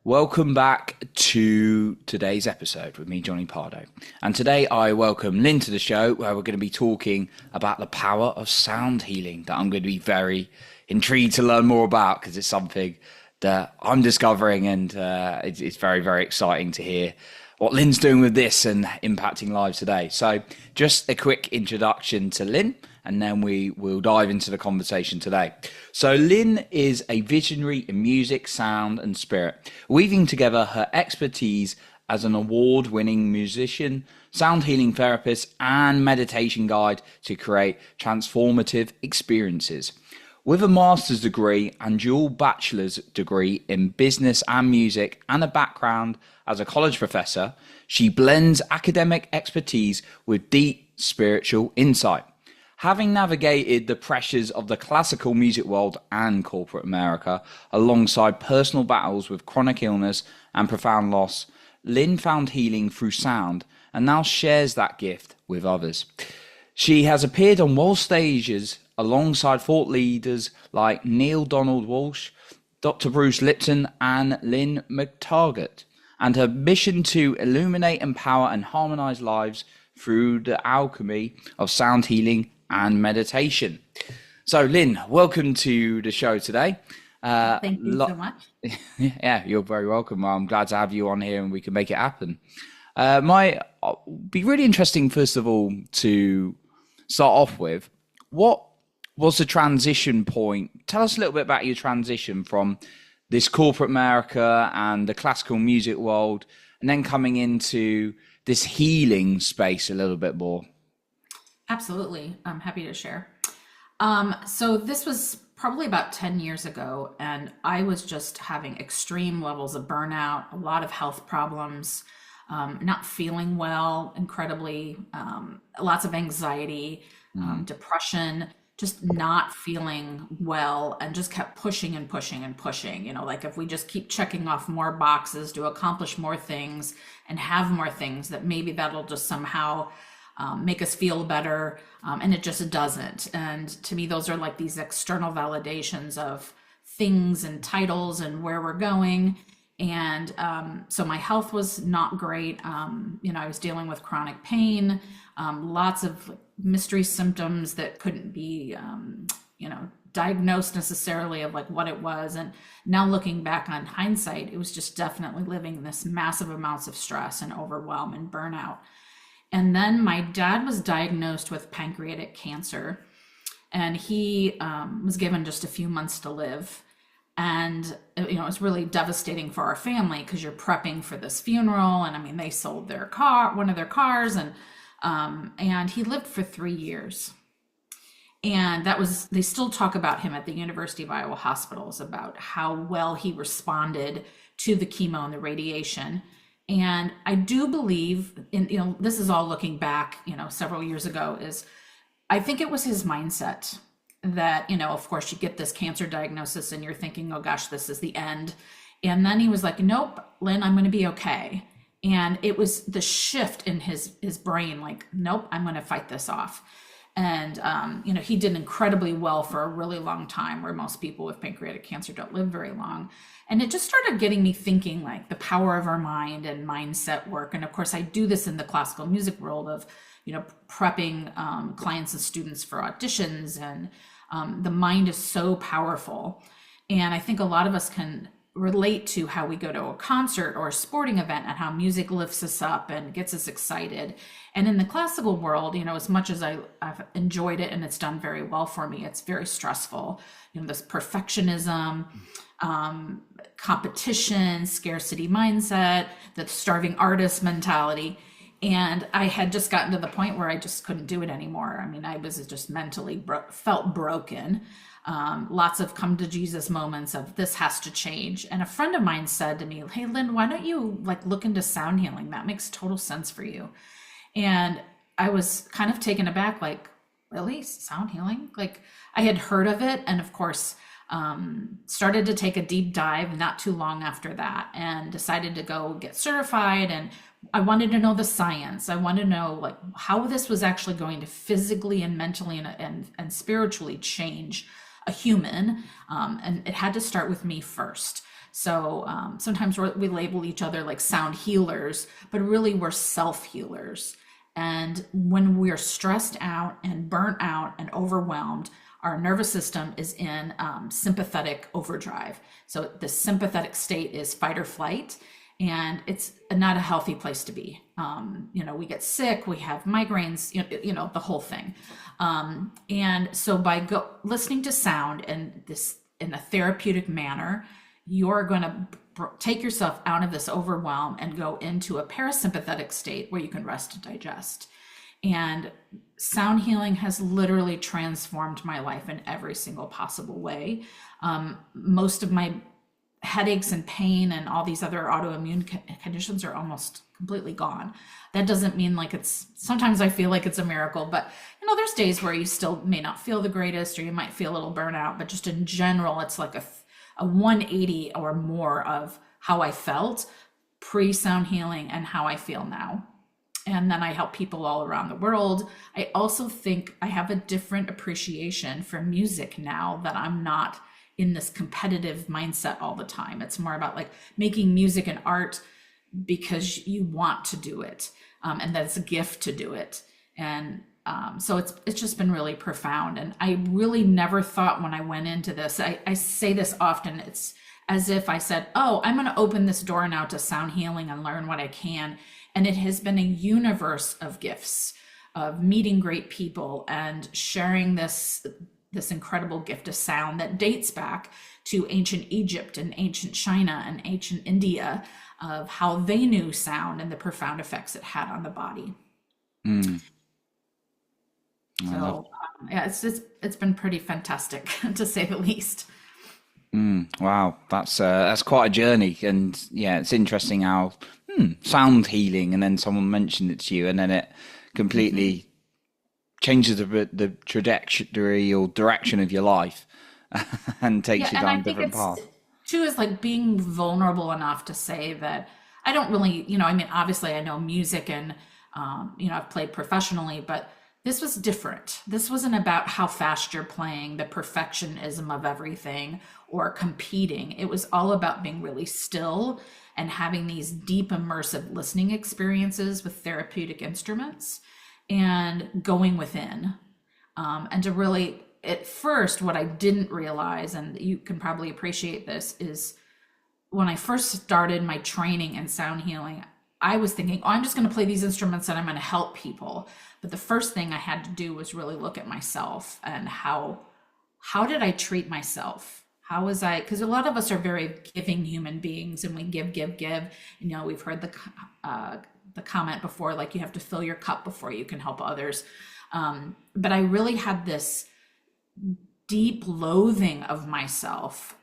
Welcome back to today's episode with me, Johnny Pardo. And today I welcome Lynne to the show, where we're going to be talking about the power of sound healing that I'm going to be very intrigued to learn more about, because it's something that I'm discovering, and it's very, very exciting to hear what Lynne's doing with this and impacting lives today. So just a quick introduction to Lynne, and then we will dive into the conversation today. So Lynne is a visionary in music, sound, and spirit, weaving together her expertise as an award-winning musician, sound healing therapist, and meditation guide to create transformative experiences. With a master's degree and dual bachelor's degree in business and music, and a background as a college professor, she blends academic expertise with deep spiritual insight. Having navigated the pressures of the classical music world and corporate America, alongside personal battles with chronic illness and profound loss, Lynne found healing through sound and now shares that gift with others. She has appeared on world stages alongside thought leaders like Neil Donald Walsh, Dr. Bruce Lipton, and Lynne Stukart, and her mission to illuminate, empower, and harmonize lives through the alchemy of sound healing and meditation. So, Lynne, welcome to the show today. Thank you so much. Yeah, you're very welcome. I'm glad to have you on here and we can make it happen. My be really interesting, first of all, to start off with, what was the transition point? Tell us a little bit about your transition from this corporate America and the classical music world, and then coming into this healing space a little bit more. Absolutely. I'm happy to share. So this was probably about 10 years ago, and I was just having extreme levels of burnout, a lot of health problems, not feeling well, incredibly, lots of anxiety, depression, just not feeling well, and just kept pushing and pushing and pushing. Like if we just keep checking off more boxes to accomplish more things and have more things, that maybe that'll just somehow make us feel better, and it just doesn't. And to me, those are like these external validations of things and titles and where we're going. And so my health was not great. I was dealing with chronic pain, lots of mystery symptoms that couldn't be, diagnosed necessarily of like what it was. And now looking back on hindsight, it was just definitely living this massive amounts of stress and overwhelm and burnout. And then my dad was diagnosed with pancreatic cancer, and he was given just a few months to live. And it was really devastating for our family, because you're prepping for this funeral. And I mean, they sold their car, one of their cars, and he lived for 3 years. And they still talk about him at the University of Iowa hospitals, about how well he responded to the chemo and the radiation. And I do believe this is all looking back, several years ago, is I think it was his mindset that, of course you get this cancer diagnosis and you're thinking, oh gosh, this is the end. And then he was like, nope, Lynne, I'm going to be okay. And it was the shift in his brain, like, nope, I'm going to fight this off. And, he did incredibly well for a really long time, where most people with pancreatic cancer don't live very long. And it just started getting me thinking, like, the power of our mind and mindset work. And of course, I do this in the classical music world of, prepping clients and students for auditions. And the mind is so powerful. And I think a lot of us can relate to how we go to a concert or a sporting event, and how music lifts us up and gets us excited. And in the classical world, as much as I've enjoyed it and it's done very well for me, it's very stressful. This perfectionism, competition, scarcity mindset, the starving artist mentality. And I had just gotten to the point where I just couldn't do it anymore. I mean, I was just mentally felt broken. Lots of come to Jesus moments of this has to change. And a friend of mine said to me, hey, Lynne, why don't you look into sound healing? That makes total sense for you. And I was kind of taken aback, like, really? Sound healing? Like, I had heard of it. And of course, started to take a deep dive not too long after that, and decided to go get certified. And I wanted to know the science. I wanted to know how this was actually going to physically and mentally and spiritually change a human. And it had to start with me first. So sometimes we label each other like sound healers, but really we're self healers. And when we're stressed out and burnt out and overwhelmed, our nervous system is in sympathetic overdrive. So the sympathetic state is fight or flight, and it's not a healthy place to be. We get sick, we have migraines, the whole thing. And so by listening to sound and this in a therapeutic manner, you're going to take yourself out of this overwhelm and go into a parasympathetic state where you can rest and digest. And sound healing has literally transformed my life in every single possible way. Most of my headaches and pain and all these other autoimmune conditions are almost completely gone. That doesn't mean like sometimes I feel like it's a miracle, but there's days where you still may not feel the greatest, or you might feel a little burnout, but just in general, it's like a 180 or more of how I felt pre-sound healing and how I feel now. And then I help people all around the world. I also think I have a different appreciation for music now that I'm not in this competitive mindset all the time. It's more about like making music and art because you want to do it, and that's a gift to do it. And so it's just been really profound. And I really never thought when I went into this, I say this often, it's as if I said, oh, I'm going to open this door now to sound healing and learn what I can. And it has been a universe of gifts, of meeting great people and sharing this incredible gift of sound that dates back to ancient Egypt and ancient China and ancient India, of how they knew sound and the profound effects it had on the body. So yeah, it's been pretty fantastic to say the least. Wow, that's quite a journey, and yeah, it's interesting how sound healing, and then someone mentioned it to you, and then it completely changes the trajectory or direction of your life, and takes you And I down a think different it's path. too is like being vulnerable enough to say that I don't really, obviously I know music and I've played professionally, but this was different. This wasn't about how fast you're playing, the perfectionism of everything, or competing. It was all about being really still and having these deep immersive listening experiences with therapeutic instruments and going within. And to really, at first, what I didn't realize, and you can probably appreciate this, is when I first started my training in sound healing, I was thinking, oh, I'm just going to play these instruments and I'm going to help people. But the first thing I had to do was really look at myself and how did I treat myself? How was I? Because a lot of us are very giving human beings, and we give, give, give. We've heard the comment before, like you have to fill your cup before you can help others. But I really had this deep loathing of myself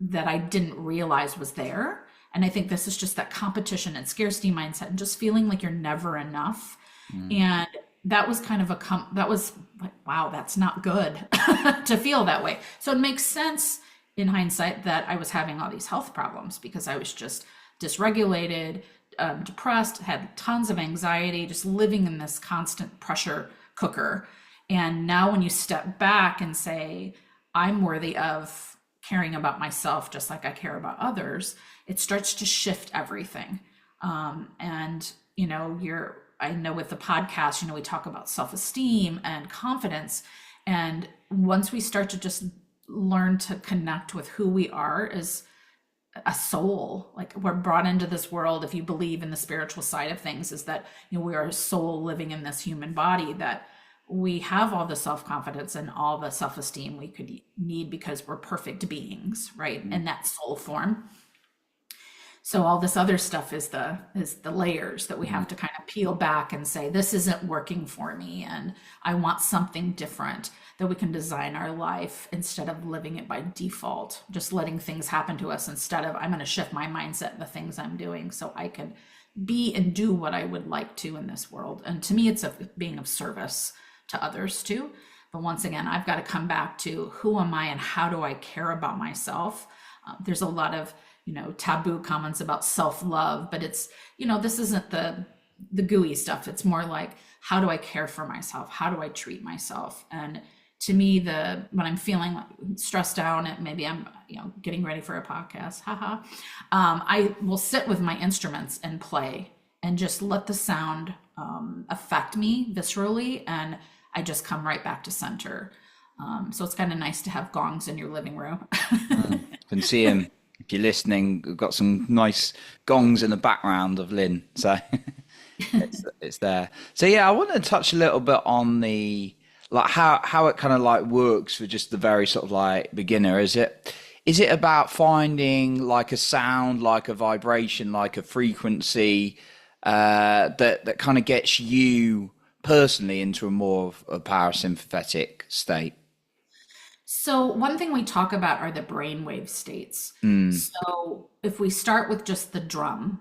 that I didn't realize was there. And I think this is just that competition and scarcity mindset and just feeling like you're never enough. And that was kind of that was like, wow, that's not good to feel that way. So it makes sense in hindsight that I was having all these health problems because I was just dysregulated, depressed, had tons of anxiety, just living in this constant pressure cooker. And now when you step back and say, I'm worthy of caring about myself just like I care about others, it starts to shift everything. I know with the podcast, we talk about self-esteem and confidence. And once we start to just learn to connect with who we are as a soul, like we're brought into this world, if you believe in the spiritual side of things, is that, we are a soul living in this human body, that we have all the self-confidence and all the self-esteem we could need because we're perfect beings, right? In that soul form. So all this other stuff is the layers that we have to kind of peel back and say, this isn't working for me, and I want something different, that we can design our life instead of living it by default, just letting things happen to us instead of, I'm going to shift my mindset and the things I'm doing so I can be and do what I would like to in this world. And to me, it's being of service to others too. But once again, I've got to come back to who am I and how do I care about myself? There's a lot of taboo comments about self-love, but it's, this isn't the gooey stuff. It's more like, how do I care for myself? How do I treat myself? And to me, the when I'm feeling stressed out and maybe I'm getting ready for a podcast, haha, I will sit with my instruments and play and just let the sound affect me viscerally, and I just come right back to center. So it's kind of nice to have gongs in your living room. Can see him if you're listening. We've got some nice gongs in the background of Lynn, so it's there. So yeah, I want to touch a little bit on the like how it kind of like works for just the very sort of like beginner. Is it about finding like a sound, like a vibration, like a frequency that kind of gets you personally into a more of a parasympathetic state? So one thing we talk about are the brainwave states. So if we start with just the drum,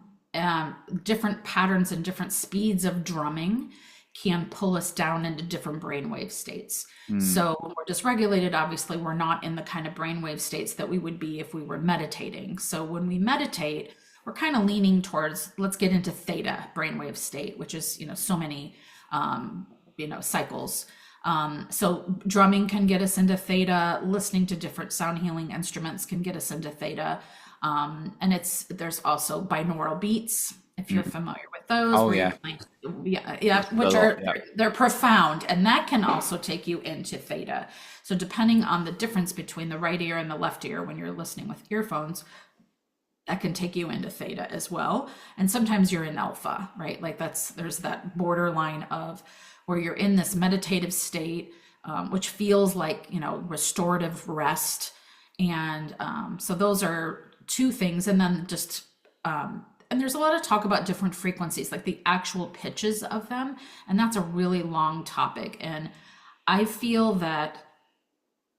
different patterns and different speeds of drumming can pull us down into different brainwave states. So when we're dysregulated, obviously we're not in the kind of brainwave states that we would be if we were meditating. So when we meditate, we're kind of leaning towards, let's get into theta brainwave state, which is, so many, cycles. So drumming can get us into theta, listening to different sound healing instruments can get us into theta. And there's also binaural beats, if you're familiar with those, Oh where yeah, a which lot. are Yeah. they're profound, and that can also take you into theta. So depending on the difference between the right ear and the left ear when you're listening with earphones, that can take you into theta as well. And sometimes you're in alpha, right? Like there's that borderline of where you're in this meditative state, which feels like, restorative rest. And so those are two things. And then and there's a lot of talk about different frequencies, like the actual pitches of them. And that's a really long topic. And I feel that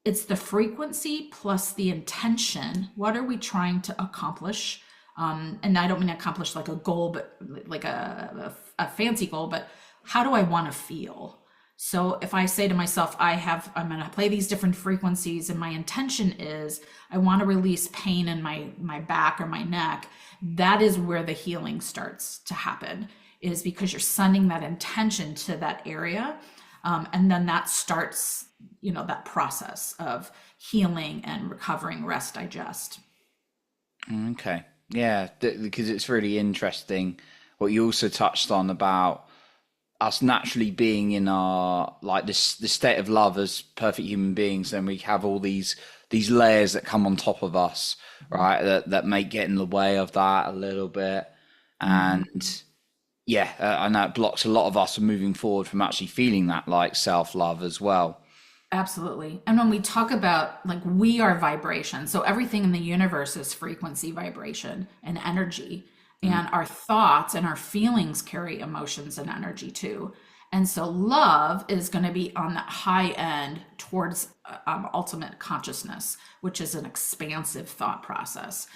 it's the frequency plus the intention. What are we trying to accomplish? And I don't mean accomplish like a goal, but like a fancy goal, but how do I want to feel? So if I say to myself, I'm going to play these different frequencies, and my intention is I want to release pain in my back or my neck, that is where the healing starts to happen, is because you're sending that intention to that area. And then that starts, that process of healing and recovering, rest, digest. Okay. Yeah, because it's really interesting what you also touched on about us naturally being in our like this state of love as perfect human beings. Then we have all these layers that come on top of us, right? That may get in the way of that a little bit, Mhm. and yeah, I know it blocks a lot of us from moving forward from actually feeling that like self love as well. Absolutely. And when we talk about like we are vibration, so everything in the universe is frequency, vibration, and energy. Mm. And our thoughts and our feelings carry emotions and energy too. And so love is going to be on that high end towards ultimate consciousness, which is an expansive thought process.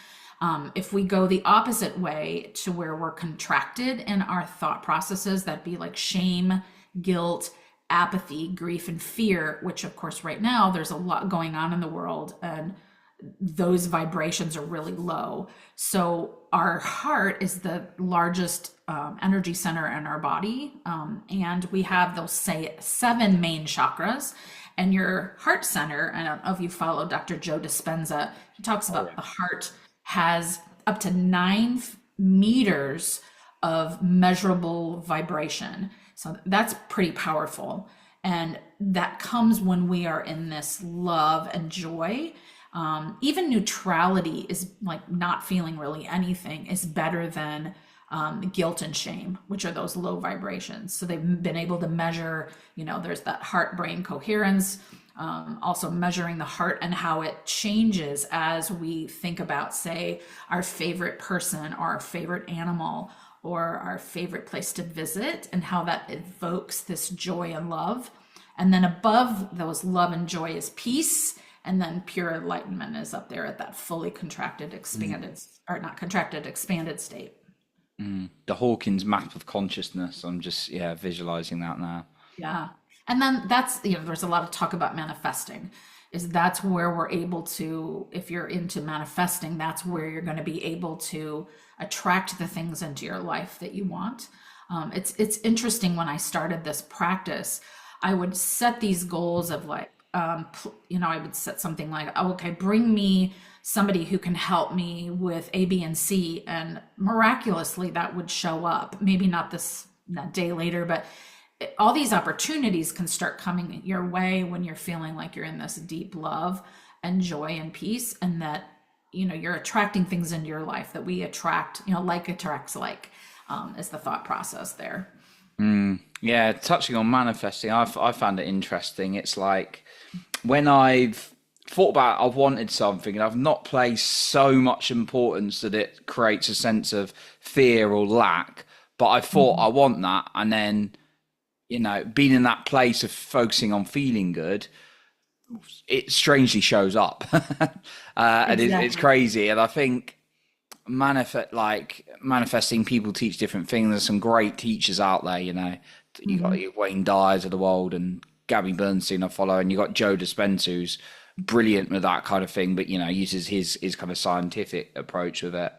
If we go the opposite way to where we're contracted in our thought processes, that'd be like shame, guilt, apathy, grief, and fear, which of course right now there's a lot going on in the world, and those vibrations are really low. So our heart is the largest energy center in our body, and we have those say 7 main chakras. And your heart center, I don't know if you follow Dr. Joe Dispenza, he talks Oh about yeah. the heart has up to 9 meters of measurable vibration. So that's pretty powerful. And that comes when we are in this love and joy. Even neutrality is like not feeling really anything is better than guilt and shame, which are those low vibrations. So they've been able to measure, there's that heart brain coherence, also measuring the heart and how it changes as we think about, say, our favorite person or our favorite animal or our favorite place to visit, and how that evokes this joy and love. And then above those love and joy is peace. And then pure enlightenment is up there at that fully contracted, expanded, or not contracted, expanded state. The Hawkins map of consciousness. I'm just yeah visualizing that now. Yeah. And then there's a lot of talk about manifesting, is that's where we're able to, if you're into manifesting, that's where you're going to be able to attract the things into your life that you want. It's interesting, when I started this practice, I would set these goals of like, I would set something like, oh, okay, bring me somebody who can help me with A, B, and C. And miraculously that would show up. Maybe not that day later, but all these opportunities can start coming your way when you're feeling like you're in this deep love and joy and peace, and that, you're attracting things into your life that we attract, like attracts like, is the thought process there. Yeah, touching on manifesting, I found it interesting. It's like when I've thought about I've wanted something and I've not placed so much importance that it creates a sense of fear or lack, but I thought I want that, and then being in that place of focusing on feeling good, it strangely shows up. And it's Exactly. crazy. And I think manifesting, people teach different things. There's some great teachers out there. You got your Wayne Dyers of the world and Gabby Bernstein I follow, and you got Joe Dispenza, who's brilliant with that kind of thing, but uses his kind of scientific approach with it.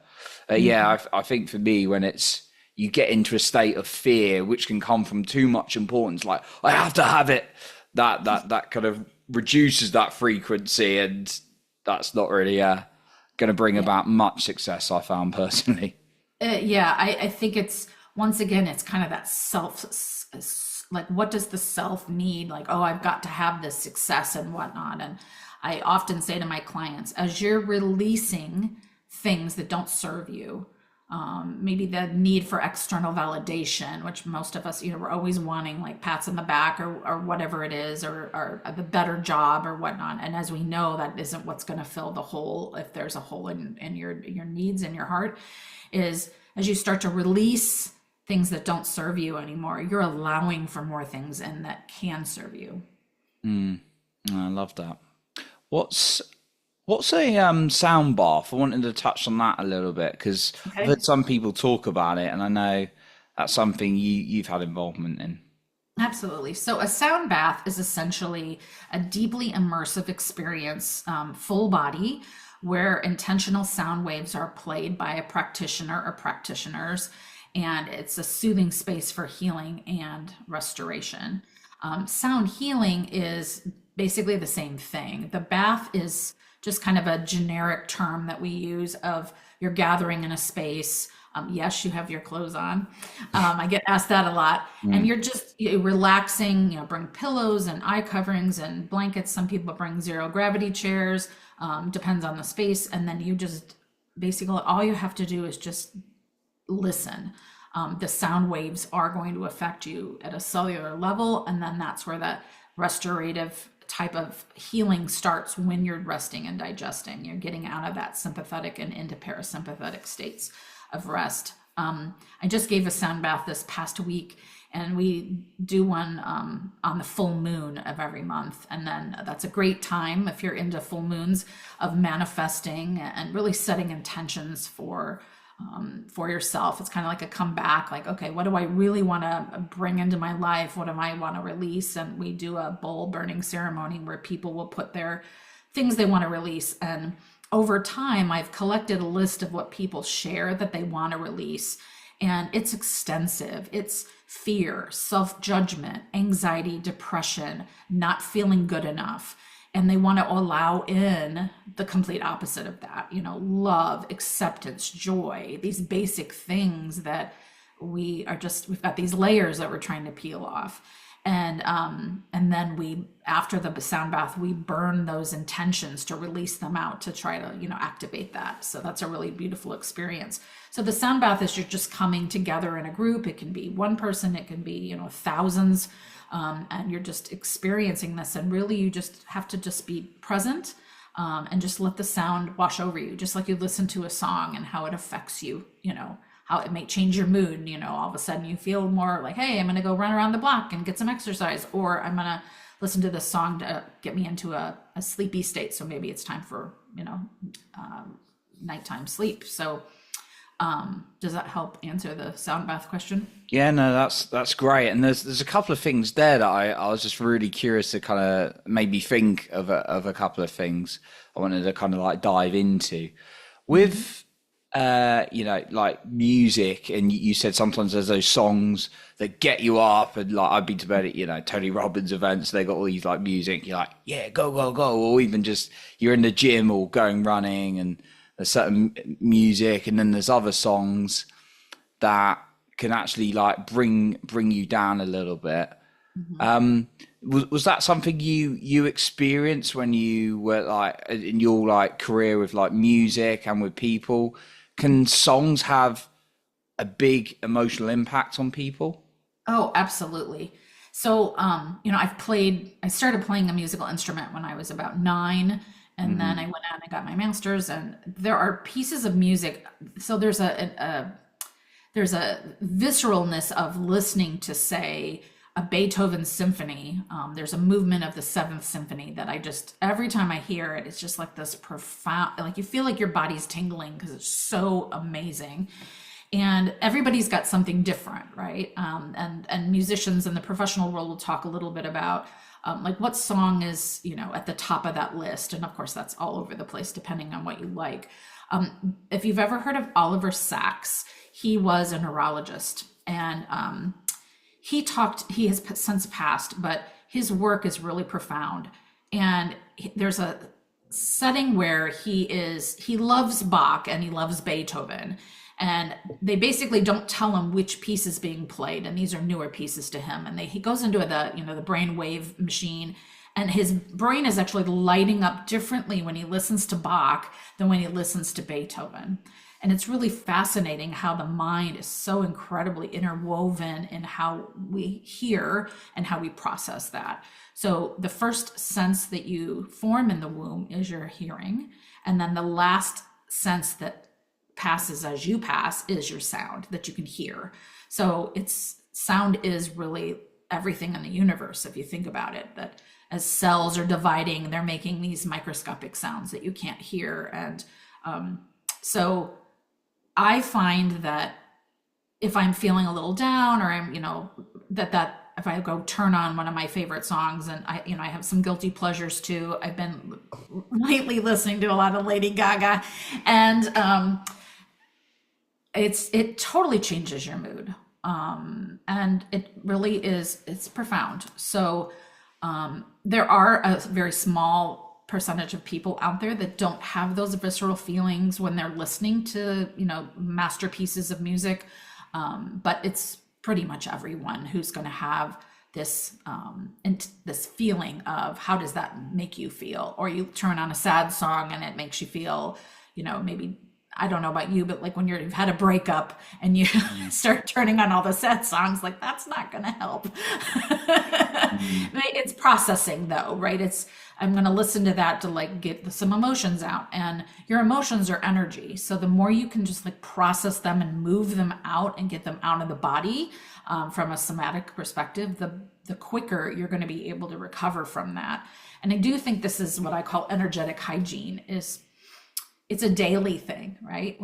Yeah, I think for me, when it's you get into a state of fear, which can come from too much importance, like I have to have it, that kind of reduces that frequency, and that's not really going to bring Yeah. about much success, I found personally. Yeah, I think it's, once again, it's kind of that like, what does the self need? Like, oh, I've got to have this success and whatnot. And I often say to my clients, as you're releasing things that don't serve you, maybe the need for external validation, which most of us, we're always wanting like pats on the back, or whatever it is, or the better job or whatnot. And as we know, that isn't what's going to fill the hole. If there's a hole in your needs in your heart, is as you start to release things that don't serve you anymore, you're allowing for more things and that can serve you. I love that. What's What's a sound bath? I wanted to touch on that a little bit because I've Okay. heard some people talk about it, and I know that's something you've had involvement in. Absolutely. So, a sound bath is essentially a deeply immersive experience, full body, where intentional sound waves are played by a practitioner or practitioners, and it's a soothing space for healing and restoration. Sound healing is basically the same thing. The bath is just kind of a generic term that we use of you're gathering in a space. Yes, you have your clothes on. I get asked that a lot. And you're relaxing, bring pillows and eye coverings and blankets. Some people bring zero gravity chairs, depends on the space. And then you just basically, all you have to do is just listen. The sound waves are going to affect you at a cellular level, and then that's where that restorative type of healing starts when you're resting and digesting. You're getting out of that sympathetic and into parasympathetic states of rest. I just gave a sound bath this past week, and we do one on the full moon of every month. And then that's a great time if you're into full moons of manifesting and really setting intentions for yourself. It's kind of like a comeback, like, okay, what do I really want to bring into my life? What do I want to release? And we do a bowl burning ceremony where people will put their things they want to release. And over time, I've collected a list of what people share that they want to release. And it's extensive. It's fear, self-judgment, anxiety, depression, not feeling good enough. And they want to allow in the complete opposite of that, love, acceptance, joy, these basic things that we've got these layers that we're trying to peel off. And then after the sound bath, we burn those intentions to release them out to try to, activate that. So that's a really beautiful experience. So the sound bath is you're just coming together in a group. It can be one person, it can be, thousands. And you're just experiencing this, and really you just have to just be present, and just let the sound wash over you, just like you listen to a song and how it affects you, how it may change your mood. All of a sudden you feel more like, hey, I'm going to go run around the block and get some exercise, or I'm going to listen to this song to get me into a sleepy state, so maybe it's time for nighttime sleep. So does that help answer the sound bath question? Yeah, no, that's great. And there's a couple of things there that I was just really curious to kind of maybe think of a couple of things I wanted to kind of like dive into. With like music, and you said sometimes there's those songs that get you up, and like I've been to bed at, Tony Robbins events, they got all these like music, you're like, yeah, go, go, go, or even just you're in the gym or going running and there's certain music, and then there's other songs that can actually like bring you down a little bit. Mhm. Was that something you experienced when you were like in your like career with like music and with people? Can songs have a big emotional impact on people? Oh, absolutely. So, I started playing a musical instrument when I was about 9, and then I Hmm. went out and I got my master's. And there are pieces of music. So there's a visceralness of listening to, say, a Beethoven symphony. There's a movement of the Seventh Symphony that I just, every time I hear it, it's just like this profound, like you feel like your body's tingling because it's so amazing. And everybody's got something different, right? And musicians in the professional world will talk a little bit about like what song is, at the top of that list. And of course, that's all over the place depending on what you like. If you've ever heard of Oliver Sacks, he was a neurologist, and he has since passed, but his work is really profound. And there's a setting where he loves Bach and he loves Beethoven, and they basically don't tell him which piece is being played, and these are newer pieces to him. And he goes into the brain wave machine, and his brain is actually lighting up differently when he listens to Bach than when he listens to Beethoven. And it's really fascinating how the mind is so incredibly interwoven in how we hear and how we process that. So the first sense that you form in the womb is your hearing. And then the last sense that passes as you pass is your sound that you can hear. So sound is really everything in the universe, if you think about it, that as cells are dividing, they're making these microscopic sounds that you can't hear. And so I find that if I'm feeling a little down, or I'm, that if I go turn on one of my favorite songs, and I have some guilty pleasures too. I've been lately listening to a lot of Lady Gaga, and it totally changes your mood. And it really is, it's profound. So there are a very small percentage of people out there that don't have those visceral feelings when they're listening to, masterpieces of music. But it's pretty much everyone who's going to have this feeling of, how does that make you feel? Or you turn on a sad song and it makes you feel, maybe, I don't know about you, but like when you've had a breakup and you start turning on all the sad songs, like that's not going to help. Mm. It's processing though, right? I'm going to listen to that to like get some emotions out, and your emotions are energy. So the more you can just like process them and move them out and get them out of the body, from a somatic perspective, the quicker you're going to be able to recover from that. And I do think this is what I call energetic hygiene. It's a daily thing, right?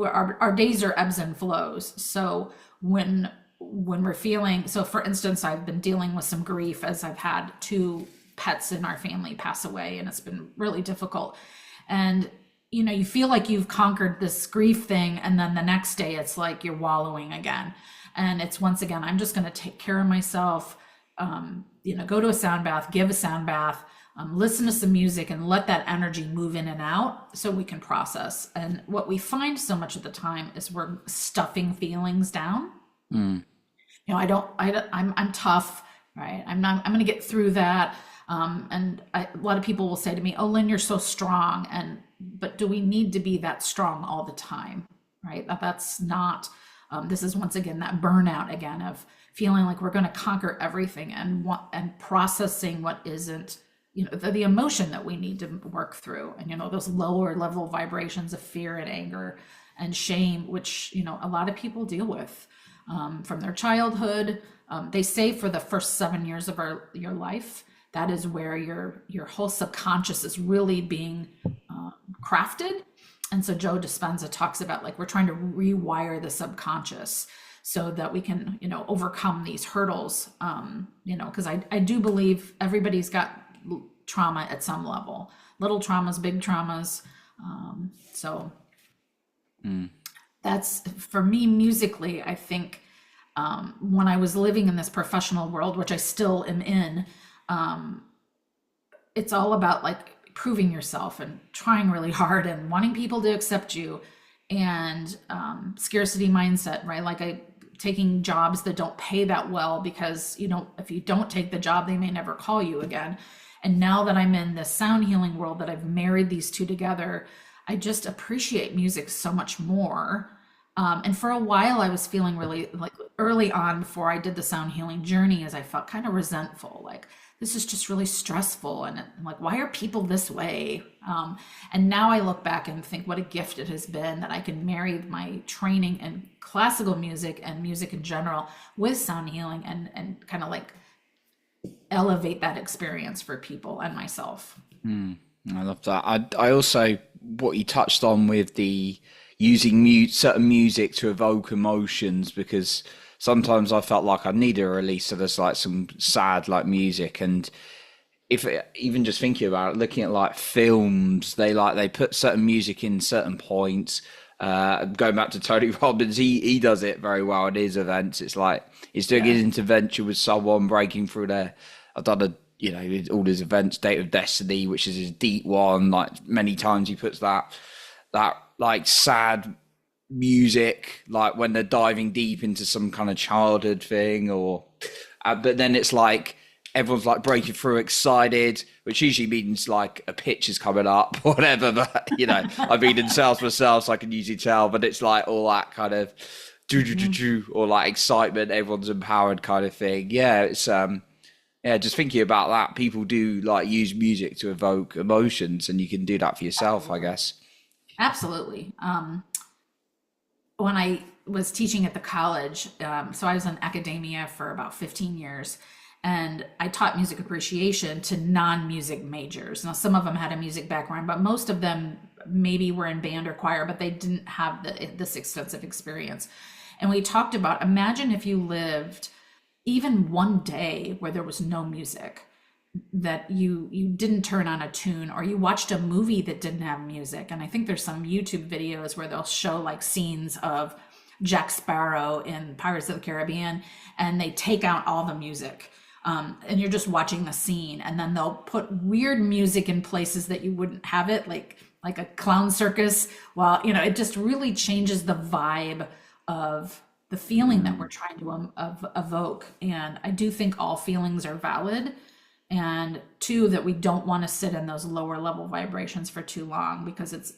Our days are ebbs and flows. So when we're feeling, so for instance, I've been dealing with some grief as I've had 2 pets in our family pass away, and it's been really difficult. And you feel like you've conquered this grief thing, and then the next day it's like you're wallowing again. And it's, once again, I'm just going to take care of myself, go to a sound bath, give a sound bath, listen to some music, and let that energy move in and out so we can process. And what we find so much of the time is we're stuffing feelings down. Mm. I'm tough, right? I'm going to get through that. A lot of people will say to me, "Oh, Lynn, you're so strong." But do we need to be that strong all the time? Right? That's not, this is once again that burnout again of feeling like we're going to conquer everything, and processing what isn't, the emotion that we need to work through. And, those lower level vibrations of fear and anger and shame, which, a lot of people deal with, from their childhood. They say for the first 7 years of your life, that is where your whole subconscious is really being crafted. And so Joe Dispenza talks about, like, we're trying to rewire the subconscious so that we can, overcome these hurdles. Because I do believe everybody's got trauma at some level, little traumas, big traumas. So That's for me musically. I think when I was living in this professional world, which I still am in, it's all about like proving yourself and trying really hard and wanting people to accept you, and scarcity mindset, right? Like I taking jobs that don't pay that well because if you don't take the job, they may never call you again. And now that I'm in the sound healing world, that I've married these two together, I just appreciate music so much more. And for a while, I was feeling really like early on before I did the sound healing journey, as I felt kind of resentful, like this is just really stressful, and I'm like, why are people this way? And now I look back and think what a gift it has been that I can marry my training in classical music and music in general with sound healing, and kind of like elevate that experience for people and myself. I love that. I also, what you touched on with the using certain music to evoke emotions, because sometimes I felt like I needed a release. So there's like some sad like music, and if even just thinking about it, looking at like films, they put certain music in certain points. Going back to Tony Robbins, he does it very well at his events. It's like he's doing Yeah. his intervention with someone breaking through their. I've done all his events, Date of Destiny, which is his deep one. Like many times he puts that like sad music, like when they're diving deep into some kind of childhood thing, or but then it's like everyone's like breaking through excited, which usually means like a pitch is coming up or whatever. But I've been in sales myself, so I can usually tell. But it's like all that kind of do do do Mhm. do, or like excitement, everyone's empowered kind of thing. Yeah, it's yeah, just thinking about that, people do like use music to evoke emotions, and you can do that for yourself, I Absolutely. guess. Absolutely. When I was teaching at the college, so I was in academia for about 15 years, and I taught music appreciation to non-music majors. Now, some of them had a music background, but most of them maybe were in band or choir, but they didn't have this extensive experience. And we talked about, imagine if you lived even one day where there was no music, that you didn't turn on a tune, or you watched a movie that didn't have music. And I think there's some YouTube videos where they'll show like scenes of Jack Sparrow in Pirates of the Caribbean, and they take out all the music. And you're just watching the scene, and then they'll put weird music in places that you wouldn't have it, like a clown circus. Well, it just really changes the vibe of the feeling that we're trying to evoke. And I do think all feelings are valid, and two, that we don't want to sit in those lower level vibrations for too long, because it's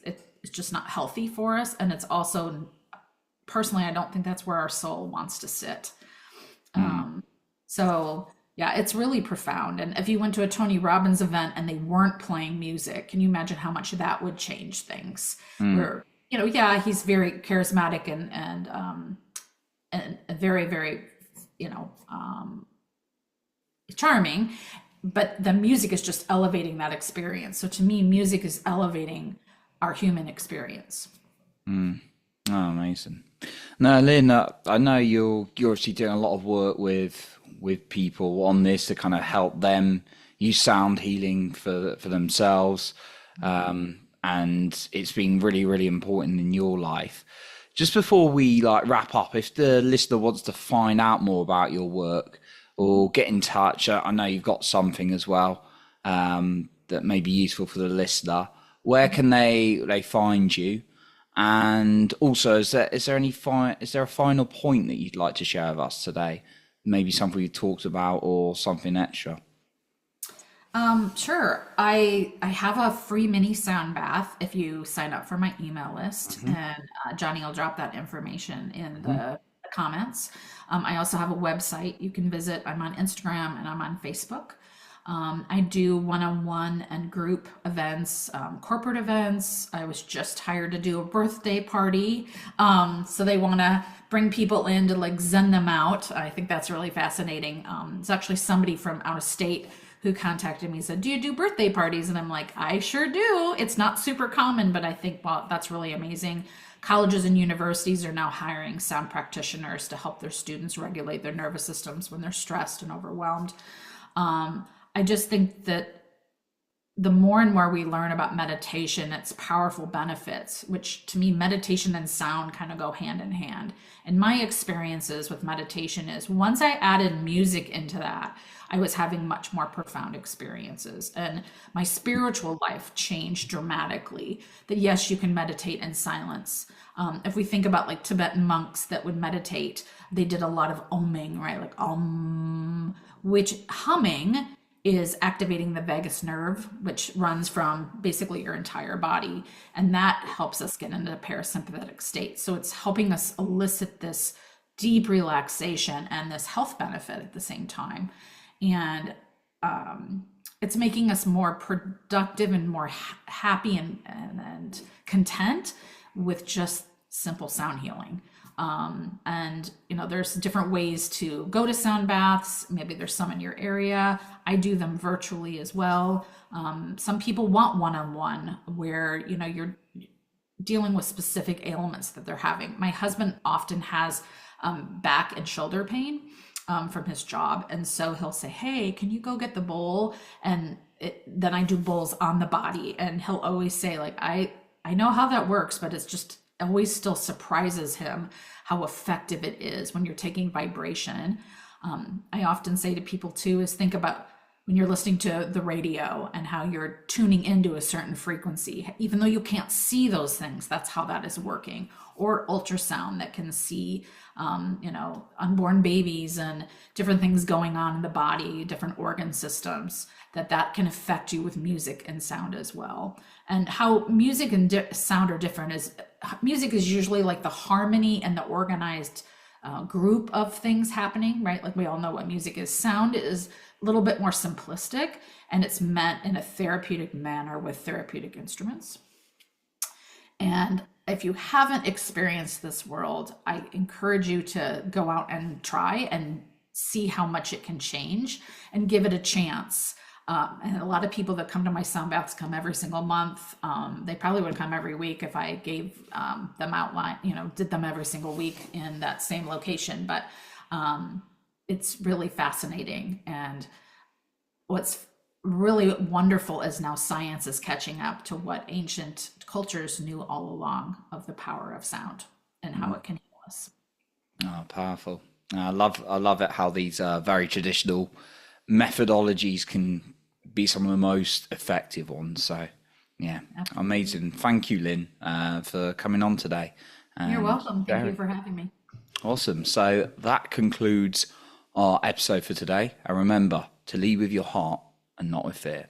just not healthy for us. And it's also, personally, I don't think that's where our soul wants to sit. Mm, So yeah, it's really profound. And if you went to a Tony Robbins event and they weren't playing music, can you imagine how much that would change things? mm, Where, yeah, he's very charismatic and very, very, you know, um, charming, but the music is just elevating that experience. So to me, music is elevating our human experience. mm. Oh, amazing. Now, Lynn, I know you're obviously doing a lot of work with people on this to kind of help them use sound healing for themselves, and it's been really really important in your life. Just before we like wrap up, if the listener wants to find out more about your work or get in touch, I know you've got something as well that may be useful for the listener. Where can they find you? And also, is there a final point that you'd like to share with us today? Maybe something we talked about or something extra. Sure. I have a free mini sound bath if you sign up for my email list, Hmm. and Johnny will drop that information in Hmm. the comments. I also have a website you can visit. I'm on Instagram and I'm on Facebook. I do one-on-one and group events, corporate events. I was just hired to do a birthday party. So they want to bring people in to like zen them out. I think that's really fascinating. It's actually somebody from out of state who contacted me and said, "Do you do birthday parties?" And I'm like, "I sure do." It's not super common, but I think, well, that's really amazing. Colleges and universities are now hiring sound practitioners to help their students regulate their nervous systems when they're stressed and overwhelmed. I just think that the more and more we learn about meditation, its powerful benefits, which to me, meditation and sound kind of go hand in hand. And my experiences with meditation is once I added music into that, I was having much more profound experiences. And my spiritual life changed dramatically. That yes, you can meditate in silence. If we think about like Tibetan monks that would meditate, they did a lot of oming, right? Like which humming is activating the vagus nerve, which runs from basically your entire body. And that helps us get into a parasympathetic state. So it's helping us elicit this deep relaxation and this health benefit at the same time. And it's making us more productive and more happy and content with just simple sound healing. And there's different ways to go to sound baths. Maybe there's some in your area. I do them virtually as well. Some people want one-on-one where you're dealing with specific ailments that they're having. My husband often has back and shoulder pain from his job, and so he'll say, hey, can you go get the bowl? And then I do bowls on the body, and he'll always say, like, I know how that works, but it's just always still surprises him how effective it is when you're taking vibration. I often say to people too, is think about when you're listening to the radio and how you're tuning into a certain frequency, even though you can't see those things, that's how that is working. Or ultrasound that can see, unborn babies and different things going on in the body, different organ systems, that can affect you with music and sound as well. And how music and sound are different is music is usually like the harmony and the organized group of things happening, right? Like we all know what music is. Sound is a little bit more simplistic, and it's meant in a therapeutic manner with therapeutic instruments. And if you haven't experienced this world, I encourage you to go out and try and see how much it can change and give it a chance. And a lot of people that come to my sound baths come every single month. They probably would come every week if I gave them outline, did them every single week in that same location. But it's really fascinating. And what's really wonderful is now science is catching up to what ancient cultures knew all along of the power of sound and how it can heal us. Oh, powerful. I love it how these very traditional methodologies can be some of the most effective ones. So yeah, absolutely. Amazing. Thank you, Lynne, for coming on today. You're welcome. Thank you for having me. Awesome. So that concludes our episode for today. And remember to lead with your heart and not with fear.